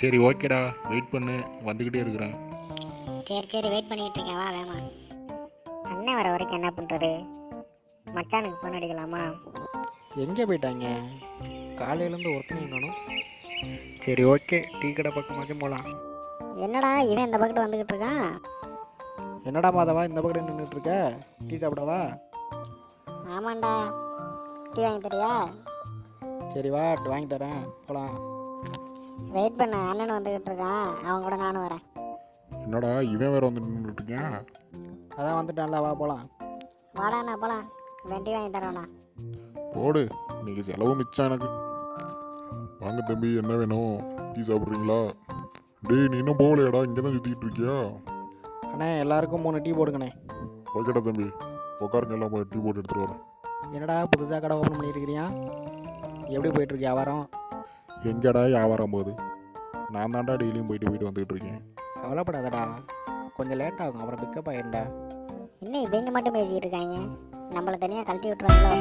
சரி ஓகேடா, வெயிட் பண்ணு, வந்துக்கிட்டே இருக்கிறேன். சரி சரி வெயிட் பண்ணிக்கிட்டு இருக்கேன், வா வேமா. அண்ணன் வர வரைக்கும் என்ன பண்ணுறது? மச்சானுக்கு ஃபோன் அடிக்கலாமா? எங்கே போயிட்டாங்க? காலையிலேருந்து ஒருத்தனையும் காணும். சரி ஓகே, டீ கடை பக்கமாச்சும் போகலாம். என்னடா இவன் இந்த பக்கத்து வந்துக்கிட்டு இருக்கான்? என்னடா மாதவா இந்த பக்கம் நின்றுட்டுருக்க? டீ சாப்பிடவா? ஆமாண்டா, டீ வாங்கி தரியா? சரி வா, வாங்கி தரேன், போகலாம். வெயிட் பண்ண, அண்ணன் வந்துக்கிட்டு இருக்கான், அவன் கூட நானும் வரேன். என்னடா இவன் வேற வந்து நின்றுட்டுருக்கேன்? அதான் வந்துட்டான்ல, வா போகலாம். வாடாண்ணா போகலாம், இவன் டீ வாங்கி தரோண்ணா. போடு, இன்னைக்கு செலவு மிச்சம் எனக்கு. வாங்க தம்பி, என்ன வேணும்? டீ சாப்பிட்றீங்களா? டேய், நீ இன்னும் போகலையாடா? இங்கே தான் சுற்றிக்கிட்டு இருக்கியா? அண்ணே எல்லாருக்கும் 3 டீ போடுங்கண்ணே. ஓகேடா தம்பி, உட்காருங்க, எல்லாம் போய் டீ போட்டு எடுத்துகிட்டு வரேன். என்னடா புதுசாக கடை ஓப்பன் பண்ணியிருக்கிறியா? எப்படி போயிட்டுருக்கு வியாபாரம்? எங்கடா வியாபாரம் போகுது? நான் தான்டா டெய்லியும் போயிட்டு வந்துக்கிட்டு இருக்கேன். கவலைப்படாதடா, கொஞ்சம் லேட் ஆகும், அப்புறம் பிக்கப் ஆகிடும்டா. இன்னும் இவங்க மட்டும் பேசிக்கிட்டு இருக்காங்க, நம்மளை தனியாக கழட்டி விட்டுருவாங்களோ?